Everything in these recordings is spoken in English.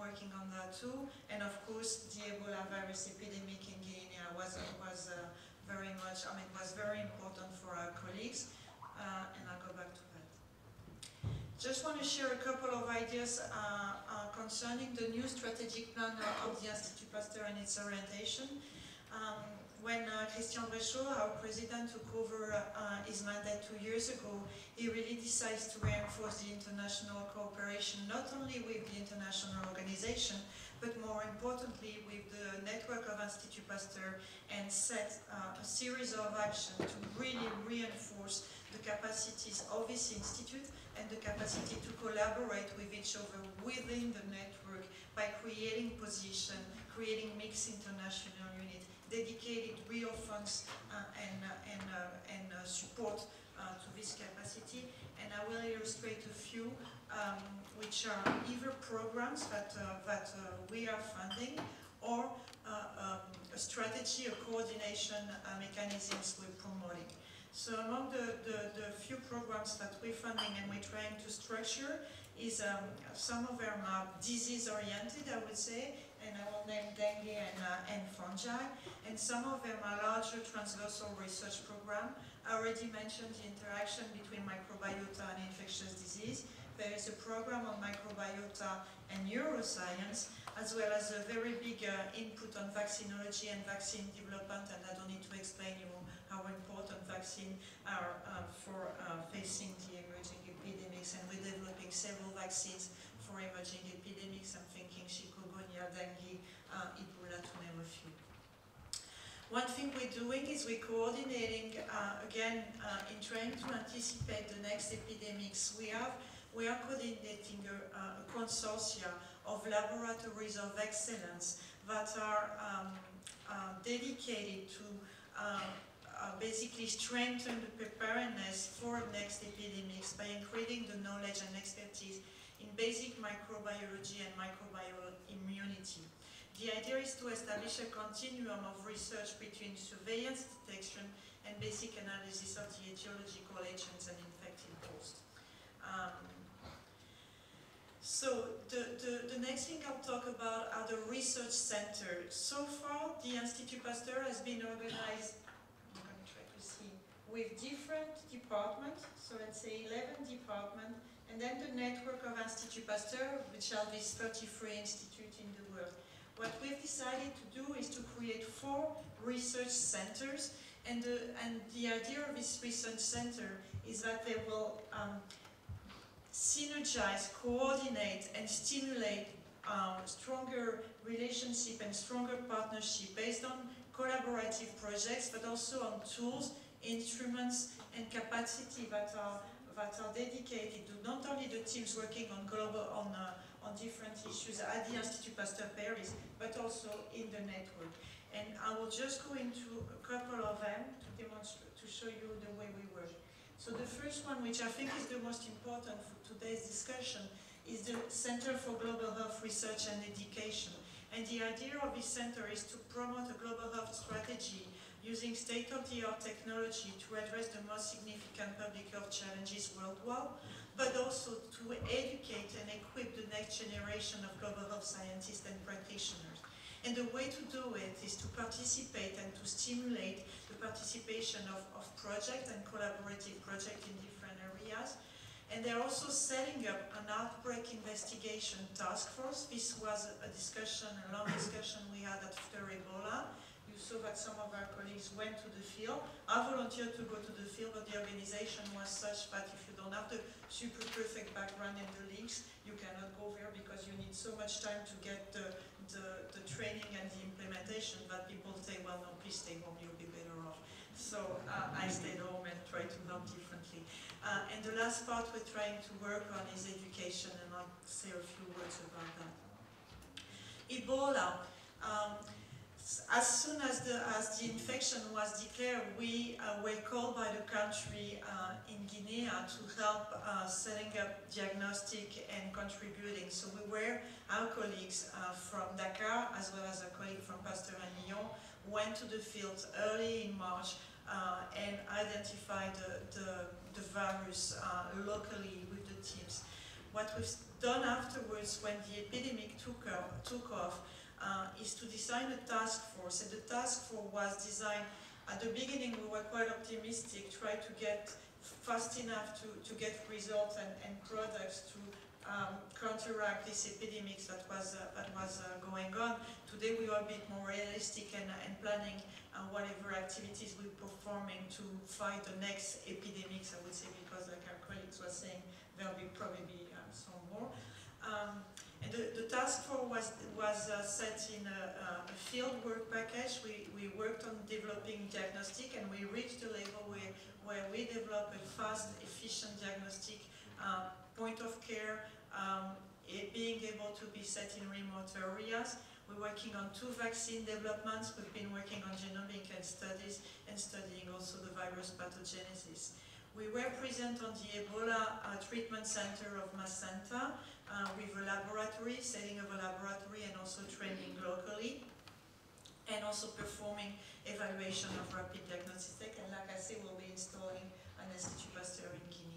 working on that too. And of course, the Ebola virus epidemic in Guinea was very much, was very important for our colleagues, and I'll go back to that. Just want to share a couple of ideas concerning the new strategic plan of the Institut Pasteur and its orientation. When Christian Bréchot, our president, took over his mandate 2 years ago, he really decides to reinforce the international cooperation, not only with the international organization, but more importantly with the network of Institut Pasteur, and set a series of actions to really reinforce the capacities of this institute and the capacity to collaborate with each other within the network by creating position, creating mixed international units, dedicated real funds and support to this capacity. And I will illustrate a few, which are either programs that we are funding, or a strategy, a coordination mechanisms we're promoting. So among the few programs that we're funding and we're trying to structure is some of them are disease-oriented, I would say, and I will name dengue and fungi, and some of them are larger transversal research programs. I already mentioned the interaction between microbiota and infectious disease. There is a program on microbiota and neuroscience, as well as a very big input on vaccinology and vaccine development, and I don't need to explain you how important vaccines are for facing the emerging epidemics, and we're developing several vaccines for emerging epidemics. I'm thinking chikungunya, dengue, Ebola, to name a few. One thing we're doing is we're coordinating, again, in trying to anticipate the next epidemics. We are coordinating a consortia of laboratories of excellence that are dedicated to basically strengthen the preparedness for next epidemics by increasing the knowledge and expertise in basic microbiology and microbial immunity. The idea is to establish a continuum of research between surveillance, detection, and basic analysis of the etiological agents and infected hosts. So the next thing I'll talk about are the research centers. So far, the Institut Pasteur has been organized, I'm going to try to see, with different departments, so let's say 11 departments, and then the network of Institut Pasteur, which are these 33 institutes in the world. What we've decided to do is to create 4 research centers, and the idea of this research center is that they will synergize, coordinate, and stimulate stronger relationship and stronger partnership based on collaborative projects, but also on tools, instruments, and capacity that are dedicated to not only the teams working on on different issues at the Institut Pasteur Paris, but also in the network. And I will just go into a couple of them to demonstrate, to show you the way we work. So the first one, which I think is the most important for today's discussion, is the Center for Global Health Research and Education. And the idea of this center is to promote a global health strategy using state-of-the-art technology to address the most significant public health challenges worldwide, but also to educate and equip the next generation of global health scientists and practitioners. And the way to do it is to participate and to stimulate the participation of projects and collaborative projects in different areas. And they're also setting up an outbreak investigation task force. This was a discussion, a long discussion we had after Ebola. You saw that some of our colleagues went to the field. I volunteered to go to the field, but the organization was such that if you don't have the super perfect background and the links, you cannot go there because you need so much time to get the training and the implementation that people say, well, no, please stay home, you'll be better off. So I stayed home and tried to help differently. And the last part we're trying to work on is education, and I'll say a few words about that. Ebola. As soon as the infection was declared, we were called by the country in Guinea to help setting up diagnostic and contributing. So we were, our colleagues from Dakar, as well as a colleague from Pasteur and Lyon, went to the field early in March and identified the virus locally with the teams. What we've done afterwards, when the epidemic took off, is to design a task force. And the task force was designed, at the beginning we were quite optimistic, try to get fast enough to get results and products to counteract this epidemic that was going on. Today we are a bit more realistic and planning whatever activities we're performing to fight the next epidemics, I would say, because like our colleagues were saying, there'll be probably some more. And the task force was set in a field work package. We worked on developing diagnostic, and we reached a level where we developed a fast, efficient diagnostic, point of care, being able to be set in remote areas. We're working on 2 vaccine developments. We've been working on genomic studies and studying also the virus pathogenesis. We were present on the Ebola treatment center of Macenta with a laboratory, setting of a laboratory, and also training locally, and also performing evaluation of rapid diagnostic. And like I say, we'll be installing an Institute Pasteur in Guinea.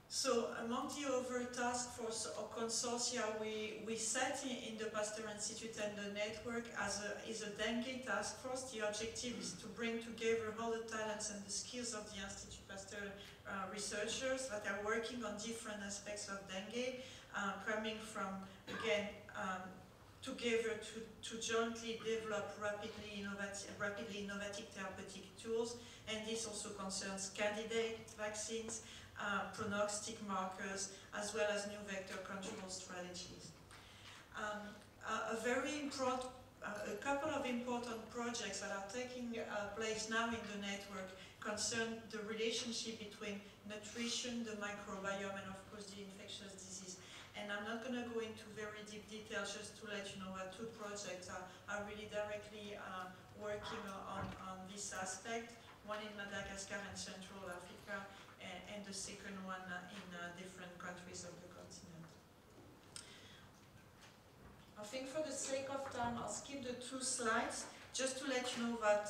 So among the other task force or consortia we set in the Pasteur Institute and the network is a dengue task force. The objective is to bring together all the talents and the skills of the Institute Pasteur researchers that are working on different aspects of dengue, coming from, again, together to jointly develop rapidly innovative therapeutic tools, and this also concerns candidate vaccines, prognostic markers, as well as new vector control strategies. A couple of important projects that are taking place now in the network concern the relationship between nutrition, the microbiome, and of course the infectious disease. And I'm not going to go into very deep detail, just to let you know that 2 projects are really directly working on this aspect. One in Madagascar and Central Africa, and the second one in different countries of the continent. I think for the sake of time, I'll skip the 2 slides, just to let you know that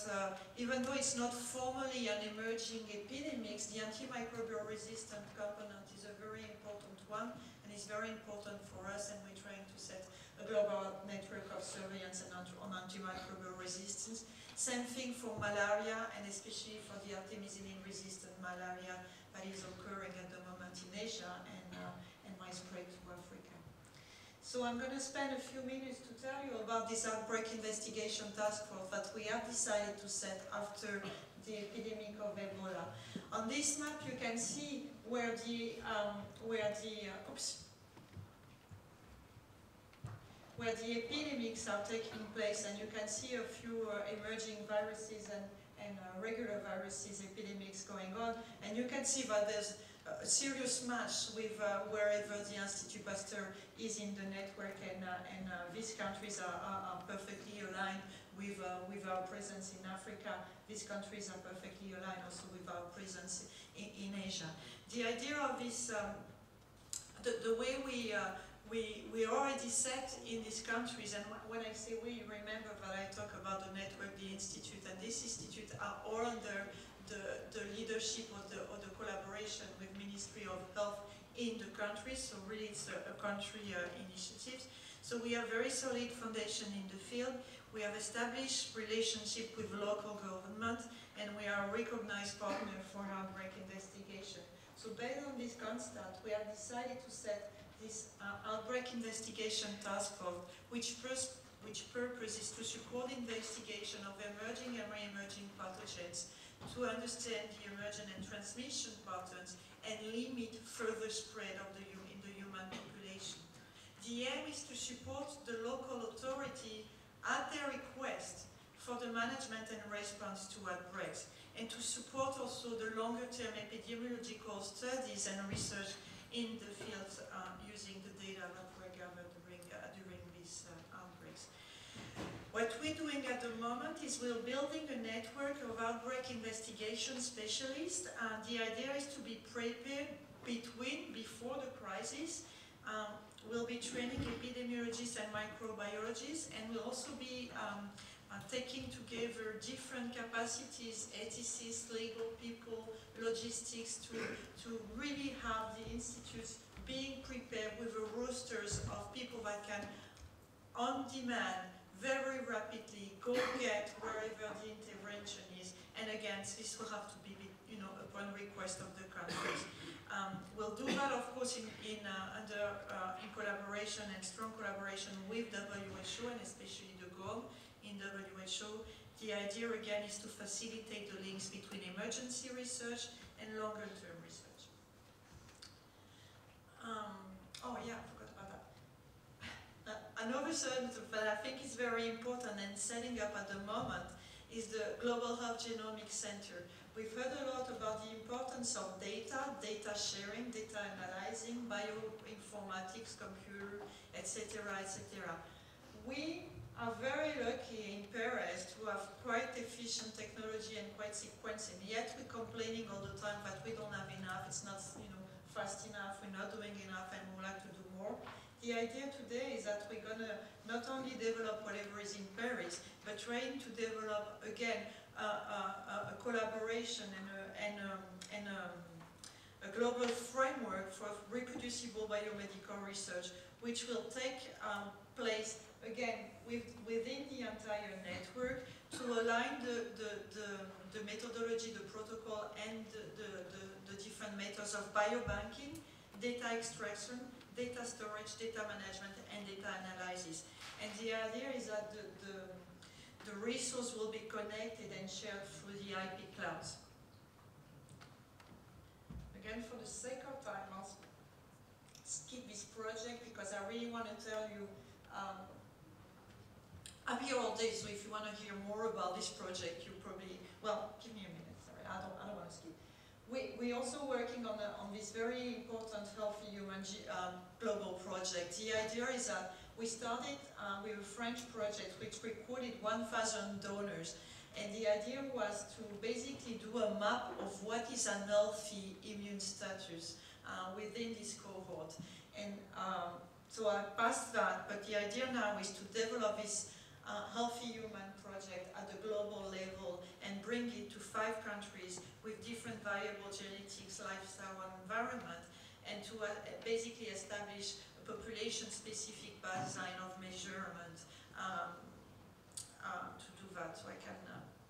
even though it's not formally an emerging epidemic, the antimicrobial resistant component is a very important one, and it's very important for us, and we're trying to set a global network of surveillance on antimicrobial resistance. Same thing for malaria, and especially for the artemisinin-resistant malaria that is occurring at the moment in Asia and might spread to Africa. So I'm going to spend a few minutes to tell you about this outbreak investigation task force that we have decided to set after the epidemic of Ebola. On this map, you can see where the epidemics are taking place, and you can see a few emerging viruses and regular viruses epidemics going on, and you can see that there's a serious match with wherever the Institut Pasteur is in the network, and these countries are perfectly aligned with our presence in Africa. These countries are perfectly aligned also with our presence in Asia. The idea of this, the way we already set in these countries, and when I say we, remember that I talk about the network, the institute, and this institute are all under the leadership or the collaboration with Ministry of Health in the countries, so really it's a country initiative. So we have very solid foundation in the field. We have established relationship with local government, and we are a recognized partner for outbreak investigation. So based on this constant, we have decided to set this outbreak investigation task force, which purpose is to support investigation of emerging and re-emerging pathogens, to understand the emergent and transmission patterns, and limit further spread of in the human population. The aim is to support the local authority at their request for the management and response to outbreaks, and to support also the longer-term epidemiological studies and research in the fields using the data that were gathered during these outbreaks. What we're doing at the moment is we're building a network of outbreak investigation specialists. The idea is to be prepared before the crisis. We'll be training epidemiologists and microbiologists, and we'll also be taking together different capacities, ethicists, legal people, logistics, to really have the institutes being prepared with a rosters of people that can, on demand, very rapidly go get wherever the intervention is. And again, this will have to be, upon request of the countries. We'll do that, of course, in collaboration and strong collaboration with WHO and especially the GOM in WHO. The idea, again, is to facilitate the links between emergency research and longer-term research. Oh yeah, I forgot about that. Another service that I think is very important and setting up at the moment is the Global Health Genomics Center. We've heard a lot about the importance of data, data sharing, data analyzing, bioinformatics, computer, etc., etc. We are very lucky in Paris to have quite efficient technology and quite sequencing. Yet we're complaining all the time that we don't have enough, it's not fast enough, we're not doing enough, and we would like to do more. The idea today is that we're going to not only develop whatever is in Paris, but trying to develop, again, a collaboration and a global framework for reproducible biomedical research, which will take place, again, within the entire network to align the methodology, the protocol, and the different methods of biobanking, data extraction, data storage, data management, and data analysis. And the idea is that the resource will be connected and shared through the IP clouds. Again, for the sake of time, I'll skip this project because I really want to tell you, I'm here all day, so if you want to hear more about this project, you probably, well, give me a minute, sorry, I don't want to skip. We're also working on this very important Healthy Human global project. The idea is that we started with a French project which recruited 1,000 donors, and the idea was to basically do a map of what is an healthy immune status within this cohort. And so I passed that, but the idea now is to develop this Healthy Human project at the global level and bring it to 5 countries with different variable genetics, lifestyle, and environment, and to basically establish a population-specific baseline of measurement to do that, so I can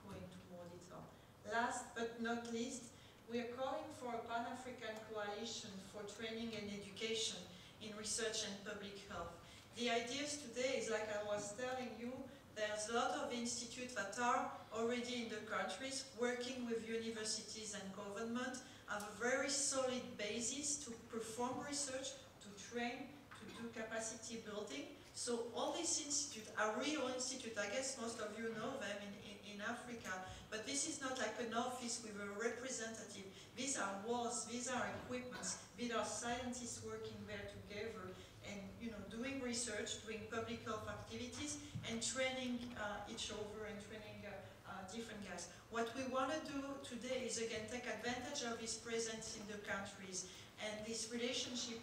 go into more detail. Last but not least, we are calling for a Pan-African coalition for training and education in research and public health. The ideas today is, like I was telling you, there's a lot of institutes that are already in the countries working with universities and government, have a very solid basis to perform research, to train, to do capacity building. So all these institutes are real institutes. I guess most of you know them in Africa, but this is not like an office with a representative. These are walls, these are equipments, these are scientists working there together and doing research, doing public health activities, and training each other and training different guys. What we want to do today is, again, take advantage of this presence in the countries and this relationship